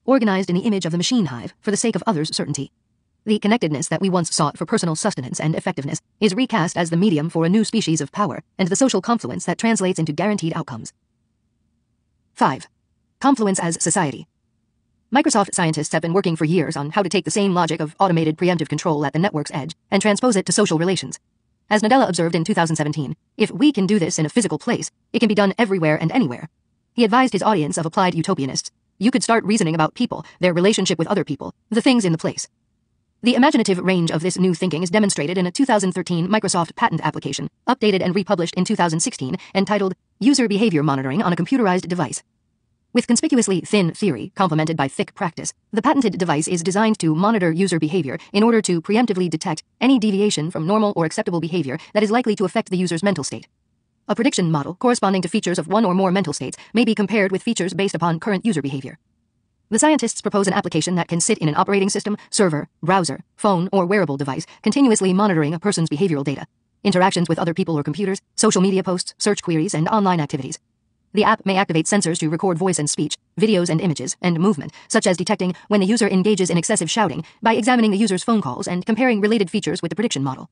organized in the image of the machine hive for the sake of others' certainty. The connectedness that we once sought for personal sustenance and effectiveness is recast as the medium for a new species of power and the social confluence that translates into guaranteed outcomes. 5. Confluence as society. Microsoft scientists have been working for years on how to take the same logic of automated preemptive control at the network's edge and transpose it to social relations. As Nadella observed in 2017, if we can do this in a physical place, it can be done everywhere and anywhere. He advised his audience of applied utopianists, you could start reasoning about people, their relationship with other people, the things in the place. The imaginative range of this new thinking is demonstrated in a 2013 Microsoft patent application, updated and republished in 2016, entitled User Behavior Monitoring on a Computerized Device. With conspicuously thin theory, complemented by thick practice, the patented device is designed to monitor user behavior in order to preemptively detect any deviation from normal or acceptable behavior that is likely to affect the user's mental state. A prediction model corresponding to features of one or more mental states may be compared with features based upon current user behavior. The scientists propose an application that can sit in an operating system, server, browser, phone, or wearable device, continuously monitoring a person's behavioral data, interactions with other people or computers, social media posts, search queries, and online activities. The app may activate sensors to record voice and speech, videos and images, and movement, such as detecting when the user engages in excessive shouting by examining the user's phone calls and comparing related features with the prediction model.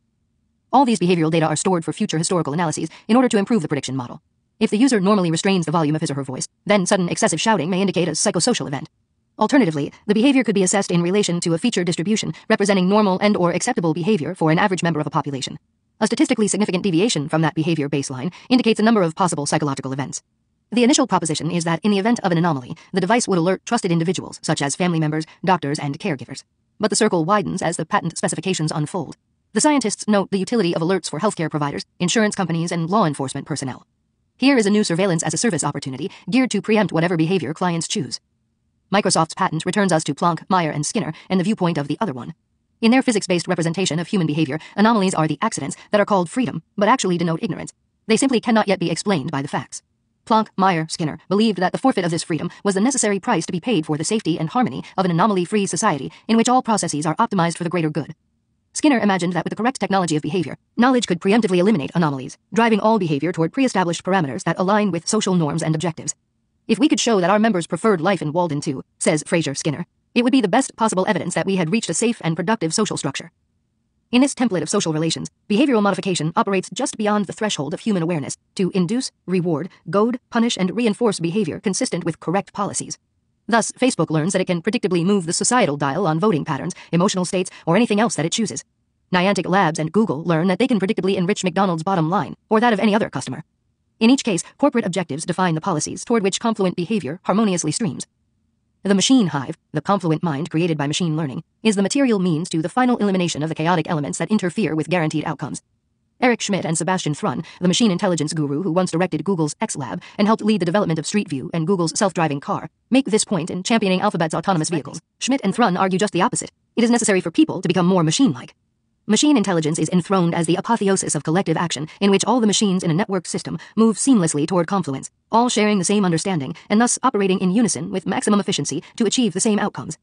All these behavioral data are stored for future historical analyses in order to improve the prediction model. If the user normally restrains the volume of his or her voice, then sudden excessive shouting may indicate a psychosocial event. Alternatively, the behavior could be assessed in relation to a feature distribution representing normal and/or acceptable behavior for an average member of a population. A statistically significant deviation from that behavior baseline indicates a number of possible psychological events. The initial proposition is that in the event of an anomaly, the device would alert trusted individuals, such as family members, doctors, and caregivers. But the circle widens as the patent specifications unfold. The scientists note the utility of alerts for healthcare providers, insurance companies, and law enforcement personnel. Here is a new surveillance-as-a-service opportunity geared to preempt whatever behavior clients choose. Microsoft's patent returns us to Planck, Meyer, and Skinner and the viewpoint of the other one. In their physics-based representation of human behavior, anomalies are the accidents that are called freedom, but actually denote ignorance. They simply cannot yet be explained by the facts. Planck, Meyer, Skinner believed that the forfeit of this freedom was the necessary price to be paid for the safety and harmony of an anomaly-free society in which all processes are optimized for the greater good. Skinner imagined that with the correct technology of behavior, knowledge could preemptively eliminate anomalies, driving all behavior toward pre-established parameters that align with social norms and objectives. If we could show that our members preferred life in Walden 2, says Fraser Skinner, it would be the best possible evidence that we had reached a safe and productive social structure. In this template of social relations, behavioral modification operates just beyond the threshold of human awareness to induce, reward, goad, punish, and reinforce behavior consistent with correct policies. Thus, Facebook learns that it can predictably move the societal dial on voting patterns, emotional states, or anything else that it chooses. Niantic Labs and Google learn that they can predictably enrich McDonald's bottom line, or that of any other customer. In each case, corporate objectives define the policies toward which confluent behavior harmoniously streams. The machine hive, the confluent mind created by machine learning, is the material means to the final elimination of the chaotic elements that interfere with guaranteed outcomes. Eric Schmidt and Sebastian Thrun, the machine intelligence guru who once directed Google's X Lab and helped lead the development of Street View and Google's self-driving car, make this point in championing Alphabet's autonomous vehicles. Schmidt and Thrun argue just the opposite. It is necessary for people to become more machine-like. Machine intelligence is enthroned as the apotheosis of collective action in which all the machines in a network system move seamlessly toward confluence, all sharing the same understanding and thus operating in unison with maximum efficiency to achieve the same outcomes.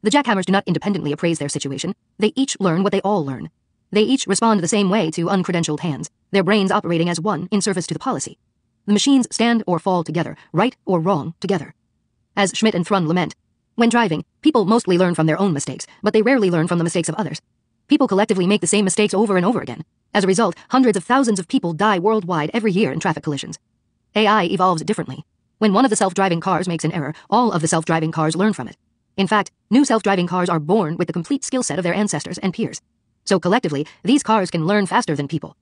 The jackhammers do not independently appraise their situation. They each learn what they all learn. They each respond the same way to uncredentialed hands, their brains operating as one in service to the policy. The machines stand or fall together, right or wrong together. As Schmidt and Thrun lament, when driving, people mostly learn from their own mistakes, but they rarely learn from the mistakes of others. People collectively make the same mistakes over and over again. As a result, hundreds of thousands of people die worldwide every year in traffic collisions. AI evolves differently. When one of the self-driving cars makes an error, all of the self-driving cars learn from it. In fact, new self-driving cars are born with the complete skill set of their ancestors and peers. So collectively, these cars can learn faster than people.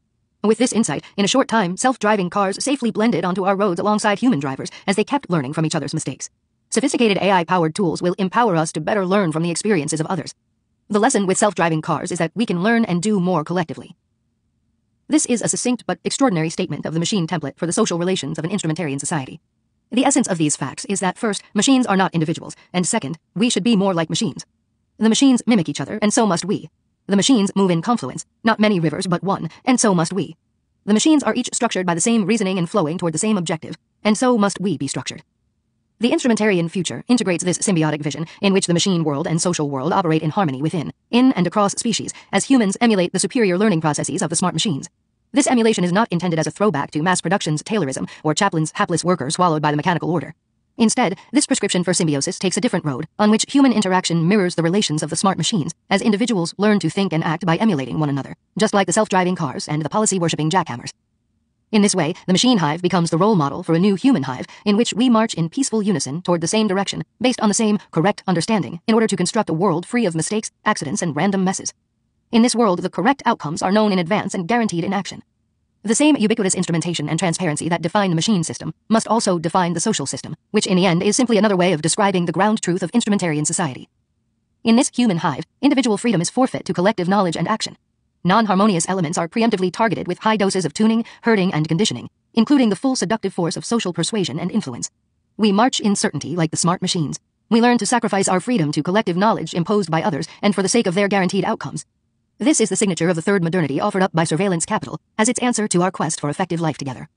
With this insight, in a short time, self-driving cars safely blended onto our roads alongside human drivers as they kept learning from each other's mistakes. Sophisticated AI-powered tools will empower us to better learn from the experiences of others. The lesson with self-driving cars is that we can learn and do more collectively. This is a succinct but extraordinary statement of the machine template for the social relations of an instrumentarian society. The essence of these facts is that first, machines are not individuals, and second, we should be more like machines. The machines mimic each other, and so must we. The machines move in confluence, not many rivers but one, and so must we. The machines are each structured by the same reasoning and flowing toward the same objective, and so must we be structured. The instrumentarian future integrates this symbiotic vision in which the machine world and social world operate in harmony within, in and across species, as humans emulate the superior learning processes of the smart machines. This emulation is not intended as a throwback to mass production's Taylorism or Chaplin's hapless worker swallowed by the mechanical order. Instead, this prescription for symbiosis takes a different road, on which human interaction mirrors the relations of the smart machines, as individuals learn to think and act by emulating one another, just like the self-driving cars and the policy-worshipping jackhammers. In this way, the machine hive becomes the role model for a new human hive in which we march in peaceful unison toward the same direction, based on the same correct understanding, in order to construct a world free of mistakes, accidents, and random messes. In this world, the correct outcomes are known in advance and guaranteed in action. The same ubiquitous instrumentation and transparency that define the machine system must also define the social system, which in the end is simply another way of describing the ground truth of instrumentarian society. In this human hive, individual freedom is forfeit to collective knowledge and action. Non-harmonious elements are preemptively targeted with high doses of tuning, herding, and conditioning, including the full seductive force of social persuasion and influence. We march in certainty like the smart machines. We learn to sacrifice our freedom to collective knowledge imposed by others and for the sake of their guaranteed outcomes. This is the signature of the third modernity offered up by surveillance capital as its answer to our quest for effective life together.